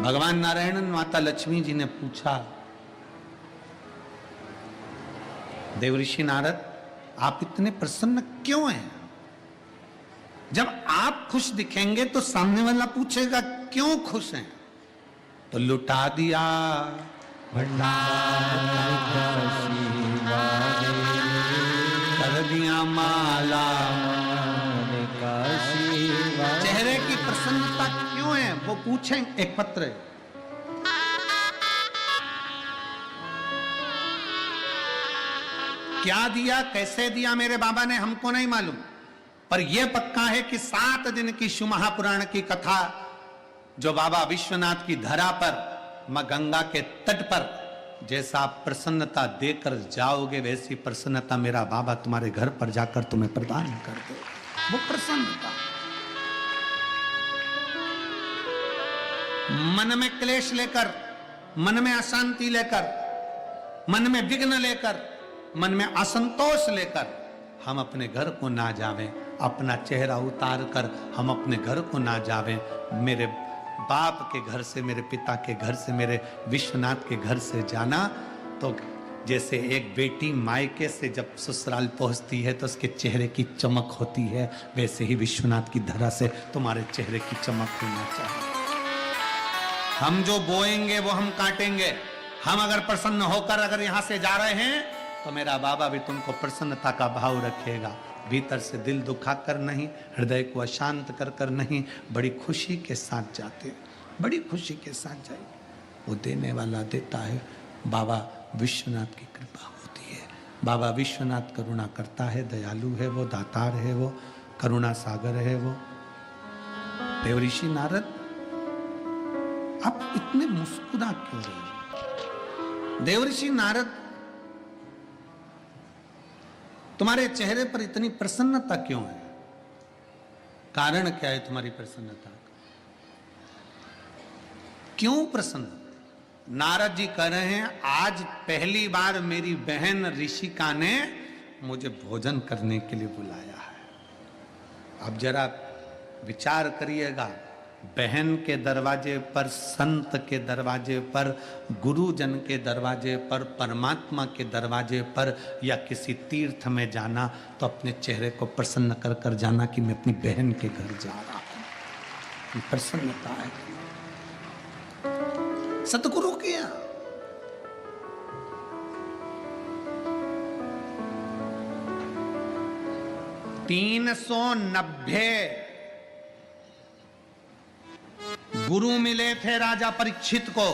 भगवान नारायण ने माता लक्ष्मी जी ने पूछा, देवऋषि नारद आप इतने प्रसन्न क्यों हैं? जब आप खुश दिखेंगे तो सामने वाला पूछेगा क्यों खुश हैं? तो लुटा दिया कर दिया माला, चेहरे की प्रसन्नता क्यों है वो पूछें। एक पत्र है, क्या दिया कैसे दिया मेरे बाबा ने हमको नहीं मालूम, पर यह पक्का है कि 7 दिन की शिव महापुराण की कथा जो बाबा विश्वनाथ की धरा पर मां गंगा के तट पर जैसा आप प्रसन्नता देकर जाओगे वैसी प्रसन्नता मेरा बाबा तुम्हारे घर पर जाकर तुम्हें प्रदान कर दे। वो प्रसन्नता मन में क्लेश लेकर, मन में अशांति लेकर, मन में विघ्न लेकर, मन में असंतोष लेकर हम अपने घर को ना जावें, अपना चेहरा उतार कर हम अपने घर को ना जावें। मेरे बाप के घर से, मेरे पिता के घर से, मेरे विश्वनाथ के घर से जाना तो जैसे एक बेटी मायके से जब ससुराल पहुंचती है तो उसके चेहरे की चमक होती है, वैसे ही विश्वनाथ की धरा से तुम्हारे चेहरे की चमक होना चाहिए। हम जो बोएंगे वो हम काटेंगे। हम अगर प्रसन्न होकर अगर यहां से जा रहे हैं तो मेरा बाबा भी तुमको प्रसन्नता का भाव रखेगा, भीतर से दिल दुखा कर नहीं, हृदय को अशांत कर कर नहीं, बड़ी खुशी के साथ जाते, बड़ी खुशी के साथ जाइए। वो देने वाला देता है, बाबा विश्वनाथ की कृपा होती है। बाबा विश्वनाथ करुणा करता है, दयालु है वो, दातार है वो, करुणा सागर है वो। देवऋषि नारद आप इतने मुस्कुरा क्यों रहे? देवऋषि नारद तुम्हारे चेहरे पर इतनी प्रसन्नता क्यों है? कारण क्या है तुम्हारी प्रसन्नता का? क्यों प्रसन्न? नारद जी कह रहे हैं आज पहली बार मेरी बहन ऋषिका ने मुझे भोजन करने के लिए बुलाया है। अब जरा विचार करिएगा, बहन के दरवाजे पर, संत के दरवाजे पर, गुरुजन के दरवाजे पर, परमात्मा के दरवाजे पर या किसी तीर्थ में जाना तो अपने चेहरे को प्रसन्न कर कर जाना कि मैं अपनी बहन के घर जा रहा हूं। प्रसन्नता है सतगुरु की। 390 गुरु मिले थे राजा परीक्षित को।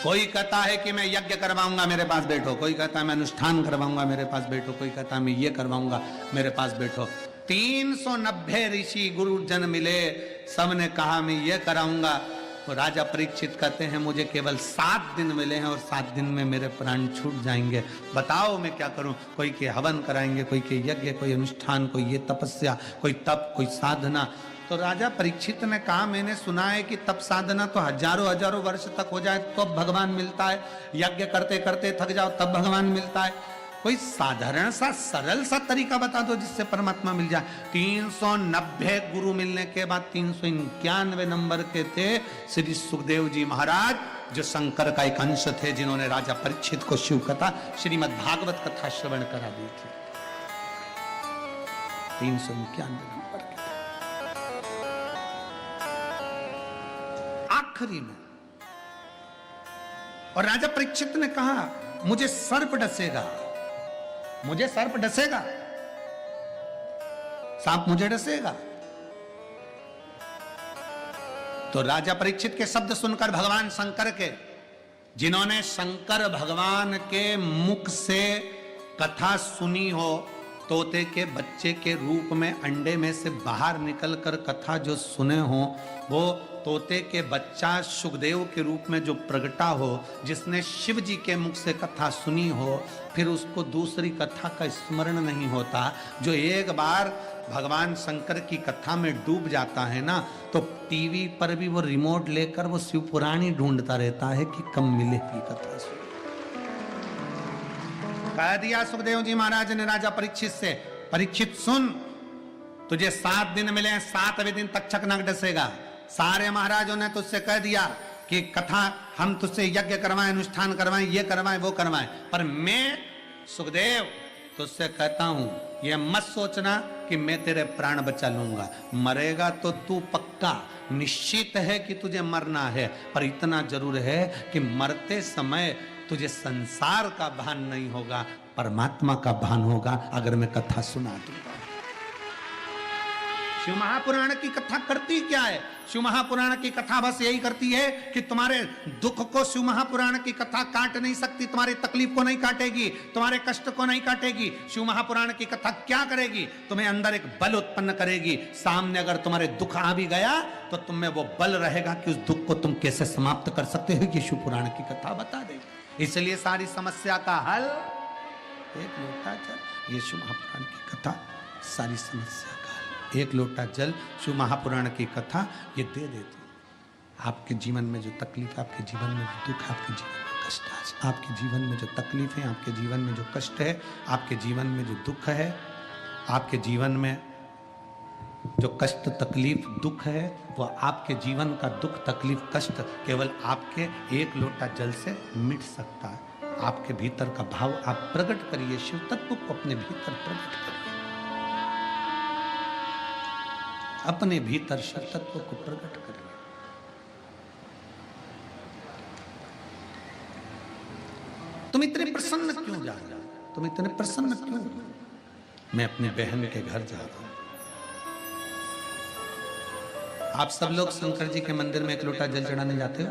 कोई कहता है कि मैं यज्ञ करवाऊंगा, मेरे पास बैठो। कोई कहता है मैं अनुष्ठान करवाऊंगा, मेरे पास बैठो। कोई कहता है मैं ये करवाऊंगा, मेरे पास बैठो। 390 ऋषि गुरुजन मिले, सबने कहा मैं ये कराऊंगा। तो राजा परीक्षित कहते हैं मुझे केवल 7 दिन मिले हैं और 7 दिन में मेरे प्राण छूट जाएंगे, बताओ मैं क्या करूं। कोई के हवन कराएंगे, कोई के यज्ञ, कोई अनुष्ठान, कोई ये तपस्या, कोई तप, कोई साधना। तो राजा परीक्षित ने कहा मैंने सुना है कि तप साधना तो हजारों वर्ष तक हो जाए तो भगवान मिलता है, यज्ञ करते करते थक जाओ तब भगवान मिलता है। कोई साधारण सा सरल सा तरीका बता दो जिससे परमात्मा मिल जाए। 390 गुरु मिलने के बाद 391 नंबर के थे श्री सुखदेव जी महाराज, जो शंकर का एक अंश थे, जिन्होंने राजा परीक्षित को शिव कथा, श्रीमद् भागवत कथा श्रवण करा दी थी। 391 नंबर के आखिरी में। और राजा परीक्षित ने कहा मुझे सर्प डसेगा, मुझे सर्प डसेगा, सांप मुझे डसेगा। तो राजा परीक्षित के शब्द सुनकर भगवान शंकर के, जिन्होंने शंकर भगवान के मुख से कथा सुनी हो, तोते के बच्चे के रूप में अंडे में से बाहर निकलकर कथा जो सुने हो, वो तोते के बच्चा सुखदेव के रूप में जो प्रगटा हो, जिसने शिव जी के मुख से कथा सुनी हो, फिर उसको दूसरी कथा का स्मरण नहीं होता। जो एक बार भगवान शंकर की कथा में डूब जाता है ना, तो टीवी पर भी वो रिमोट लेकर वो शिव पुराण ही ढूंढता रहता है कि कब मिलेगी कथा सुन। कह दिया सुखदेव जी महाराज ने राजा परीक्षित से, परीक्षित सुन, तुझे 7 दिन मिले, 7वें दिन तक्षक नाग डसेगा। सारे महाराजों ने तुझसे कह दिया कि कथा हम तुझसे यज्ञ करवाएं, अनुष्ठान करवाएं, ये करवाएं, वो करवाएं, पर मैं सुखदेव तुझसे कहता हूं ये मत सोचना कि मैं तेरे प्राण बचा लूंगा। मरेगा तो तू पक्का, निश्चित है कि तुझे मरना है, पर इतना जरूर है कि मरते समय तुझे संसार का भान नहीं होगा, परमात्मा का भान होगा अगर मैं कथा सुना दूंगा। शिव महापुराण की कथा करती क्या है? शिव महापुराण की कथा बस यही करती है कि तुम्हारे दुख को शिव महापुराण की कथा काट नहीं सकती, तुम्हारी तकलीफ को नहीं काटेगी, तुम्हारे कष्ट को नहीं काटेगी। शिव महापुराण की कथा क्या करेगी? तुम्हें अंदर एक बल उत्पन्न करेगी। सामने अगर तुम्हारे दुख आ भी गया तो तुम में वो बल रहेगा कि उस दुख को तुम कैसे समाप्त कर सकते हो, कि शिव पुराण की कथा बता देगी। इसलिए सारी समस्या का हल एक लोटा जल। ये शिव महापुराण की कथा सारी समस्या का हल। एक लोटा जल शिव महापुराण की कथा ये दे देती। आपके जीवन में जो तकलीफ है, आपके जीवन में जो दुख है, आपके जीवन में कष्ट है, आपके जीवन में जो तकलीफ है, आपके जीवन में जो कष्ट है, आपके जीवन में जो दुख है, आपके जीवन में जो कष्ट तकलीफ दुख है, वह आपके जीवन का दुख तकलीफ कष्ट केवल आपके एक लोटा जल से मिट सकता है। आपके भीतर का भाव आप प्रकट करिए, शिव तत्व को अपने भीतर प्रकट करिए, अपने भीतर शिव तत्व को प्रकट करिए। तुम इतने प्रसन्न क्यों जा रहे हो? तुम इतने प्रसन्न क्यों? मैं अपनी बहन के घर जा रहा हूं। आप सब लोग शंकर जी के मंदिर में एक लोटा जल चढ़ाने जाते हो?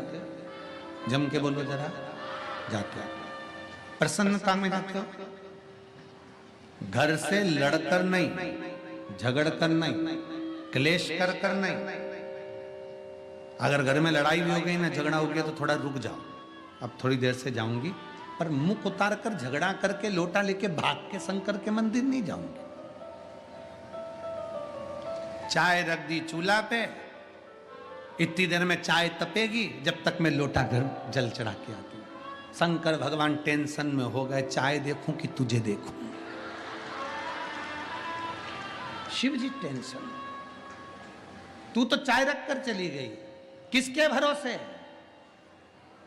जम के बोलो जरा। जाते हो? प्रसन्नता में जाते हो? घर से लड़कर नहीं, झगड़कर नहीं, क्लेश कर कर नहीं। अगर घर में लड़ाई भी हो गई ना, झगड़ा हो गया तो थोड़ा रुक जाओ, अब थोड़ी देर से जाऊंगी, पर मुख उतार कर झगड़ा करके लोटा लेके भाग के शंकर के मंदिर नहीं जाऊंगी। चाय रख दी चूल्हा पे, इतनी देर में चाय तपेगी जब तक मैं लोटा घर जल चढ़ा के आती हूँ। शंकर भगवान टेंशन में हो गए, चाय देखूं कि तुझे देखूं। शिव जी टेंशन, तू तो चाय रखकर चली गई, किसके भरोसे?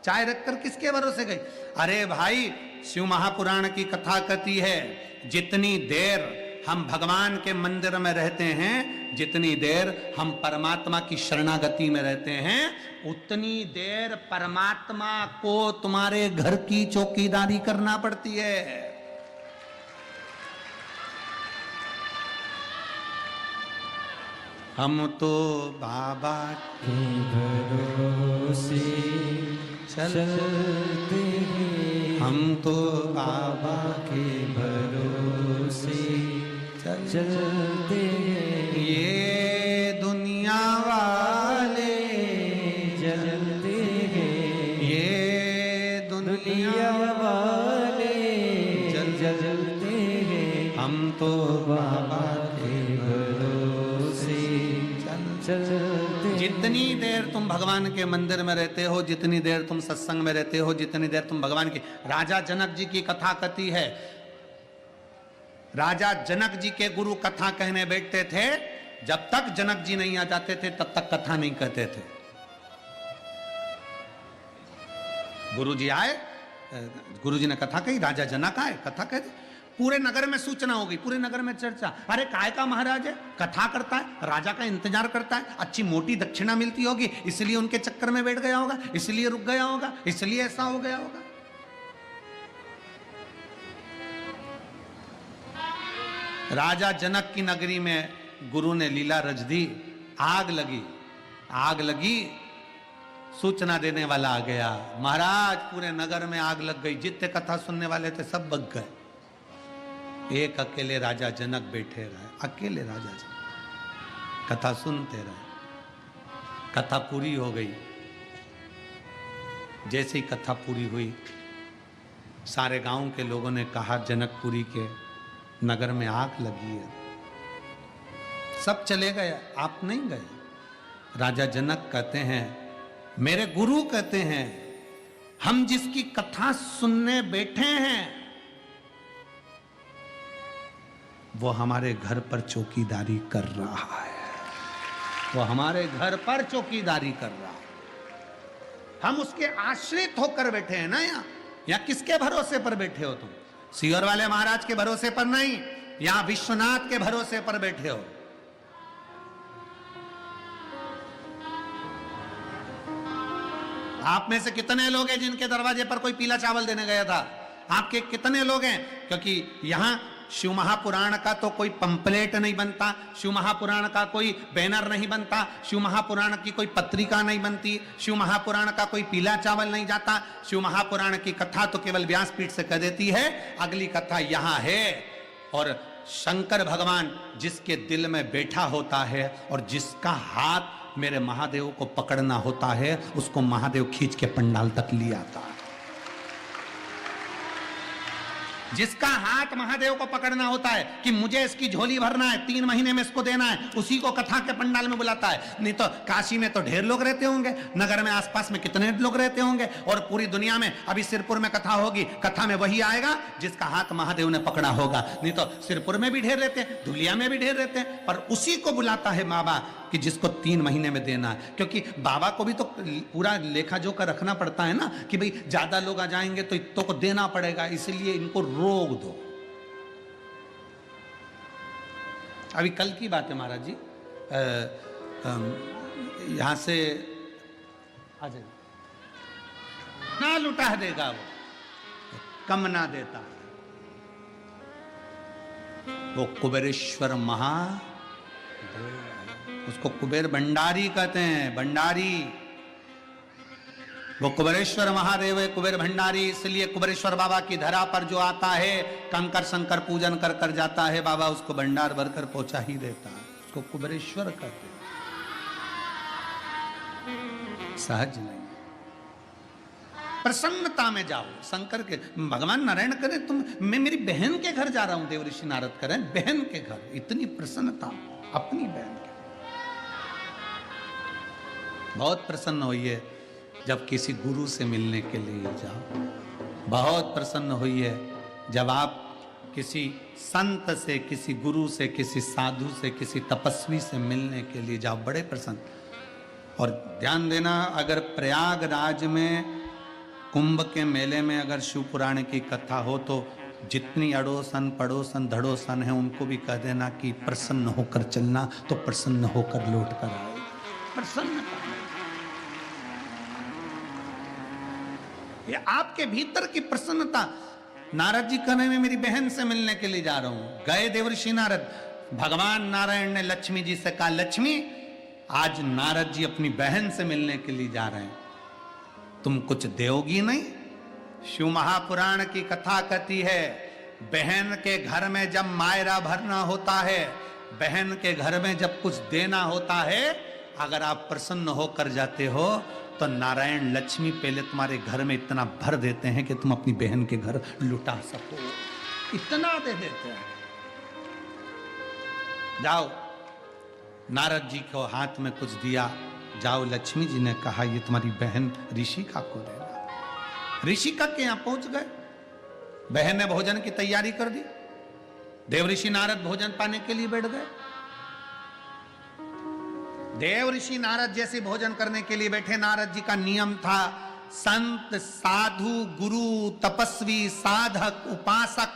चाय रखकर किसके भरोसे गई? अरे भाई, शिव महापुराण की कथा कहती है जितनी देर हम भगवान के मंदिर में रहते हैं, जितनी देर हम परमात्मा की शरणागति में रहते हैं, उतनी देर परमात्मा को तुम्हारे घर की चौकीदारी करना पड़ती है। हम तो बाबा के भरोसे चलते हैं, हम तो बाबा के भरोसे चलते हैं। ये दुनिया वाले चलते हैं, ये दुनिया वाले चलते हैं, हम तो बाबा के भरोसे चलते। जितनी देर तुम भगवान के मंदिर में रहते हो, जितनी देर तुम सत्संग में रहते हो, जितनी देर तुम भगवान की, राजा जनक जी की कथा कहती है, राजा जनक जी के गुरु कथा कहने बैठते थे, जब तक जनक जी नहीं आ जाते थे तब तक कथा नहीं कहते थे। गुरु जी आए, गुरु जी ने कथा कही, राजा जनक आए, कथा कहते, पूरे नगर में सूचना हो गई, पूरे नगर में चर्चा। अरे काय का महाराज है, कथा करता है, राजा का इंतजार करता है, अच्छी मोटी दक्षिणा मिलती होगी, इसलिए उनके चक्कर में बैठ गया होगा, इसलिए रुक गया होगा, इसलिए ऐसा हो गया होगा। राजा जनक की नगरी में गुरु ने लीला रच दी, आग लगी, आग लगी, सूचना देने वाला आ गया, महाराज पूरे नगर में आग लग गई, जितने कथा सुनने वाले थे सब बच गए, एक अकेले राजा जनक बैठे रहे, अकेले राजा जनक कथा सुनते रहे। कथा पूरी हो गई, जैसे ही कथा पूरी हुई, सारे गांव के लोगों ने कहा जनकपुरी के नगर में आग लगी है, सब चले गए, आप नहीं गए। राजा जनक कहते हैं, मेरे गुरु कहते हैं, हम जिसकी कथा सुनने बैठे हैं वो हमारे घर पर चौकीदारी कर रहा है, वो हमारे घर पर चौकीदारी कर रहा है। हम उसके आश्रित होकर बैठे हैं ना यहाँ। या किसके भरोसे पर बैठे हो तुम? सीहोर वाले महाराज के भरोसे पर नहीं, यहां विश्वनाथ के भरोसे पर बैठे हो। आप में से कितने लोग हैं जिनके दरवाजे पर कोई पीला चावल देने गया था? आपके कितने लोग हैं? क्योंकि यहां शिव महापुराण का तो कोई पंपलेट नहीं बनता, शिव महापुराण का कोई बैनर नहीं बनता, शिव महापुराण की कोई पत्रिका नहीं बनती, शिव महापुराण का कोई पीला चावल नहीं जाता। शिव महापुराण की कथा तो केवल व्यासपीठ से कह देती है, अगली कथा यहां है। और शंकर भगवान जिसके दिल में बैठा होता है और जिसका हाथ मेरे महादेव को पकड़ना होता है, उसको महादेव खींच के पंडाल तक ले आता है। जिसका हाथ महादेव को पकड़ना होता है कि मुझे इसकी झोली भरना है, 3 महीने में इसको देना है, उसी को कथा के पंडाल में बुलाता है। नहीं तो काशी में तो ढेर लोग रहते होंगे, नगर में आसपास में कितने लोग रहते होंगे, और पूरी दुनिया में अभी सिरपुर में कथा होगी, कथा में वही आएगा जिसका हाथ महादेव ने पकड़ा होगा। नहीं तो सिरपुर में भी ढेर रहते हैं, धुलिया में भी ढेर रहते हैं, पर उसी को बुलाता है बाबा कि जिसको 3 महीने में देना है। क्योंकि बाबा को भी तो पूरा लेखा जोखा रखना पड़ता है ना, कि भाई ज्यादा लोग आ जाएंगे तो इतों को देना पड़ेगा, इसलिए इनको रोक दो। अभी कल की बात है महाराज जी, यहां से आ जाए ना, लुटा देगा वो, कम ना देता। वो कुबेरेश्वर उसको कुबेर भंडारी कहते हैं, भंडारी। वो कुबेरेश्वर महादेव है, कुबेर भंडारी। इसलिए कुबेरेश्वर बाबा की धरा पर जो आता है, कंकर शंकर पूजन कर कर जाता है, बाबा उसको भंडार भरकर पहुंचा ही देता है। उसको कुबेरेश्वर कहते हैं, सहज नहीं। प्रसन्नता में जाओ शंकर के, भगवान नारायण करे तुम, मैं मेरी बहन के घर जा रहा हूं, देवऋषि नारद करें बहन के घर, इतनी प्रसन्नता अपनी बहन के। बहुत प्रसन्न होइए जब किसी गुरु से मिलने के लिए जाओ, बहुत प्रसन्न होइए जब आप किसी संत से, किसी गुरु से, किसी साधु से, किसी तपस्वी से मिलने के लिए जाओ, बड़े प्रसन्न। और ध्यान देना, अगर प्रयागराज में कुंभ के मेले में अगर शिव पुराण की कथा हो तो जितनी अड़ोसन पड़ोसन धड़ोसन है उनको भी कह देना कि प्रसन्न होकर चलना, तो प्रसन्न होकर लौट कर आए। प्रसन्नता, ये आपके भीतर की प्रसन्नता। नारद जी कहने में मेरी बहन से मिलने के लिए जा रहा हूं, गए देवऋषि नारद। भगवान नारायण ने लक्ष्मी जी से कहा, लक्ष्मी आज नारद जी अपनी बहन से मिलने के लिए जा रहे हैं, तुम कुछ दोगी नहीं? शिव महापुराण की कथा कहती है, बहन के घर में जब मायरा भरना होता है, बहन के घर में जब कुछ देना होता है, अगर आप प्रसन्न होकर जाते हो तो नारायण लक्ष्मी पहले तुम्हारे घर में इतना भर देते हैं कि तुम अपनी बहन के घर लुटा सको, इतना दे देते हैं। जाओ, नारद जी को हाथ में कुछ दिया, जाओ, लक्ष्मी जी ने कहा ये तुम्हारी बहन ऋषिका को देना। ऋषिका के यहां पहुंच गए, बहन ने भोजन की तैयारी कर दी, देवऋषि नारद भोजन पाने के लिए बैठ गए। देवऋषि नारद जैसे भोजन करने के लिए बैठे, नारद जी का नियम था, संत साधु गुरु तपस्वी साधक उपासक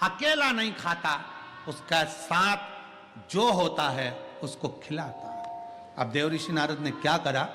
अकेला नहीं खाता, उसका साथ जो होता है उसको खिलाता है। अब देवऋषि नारद ने क्या करा,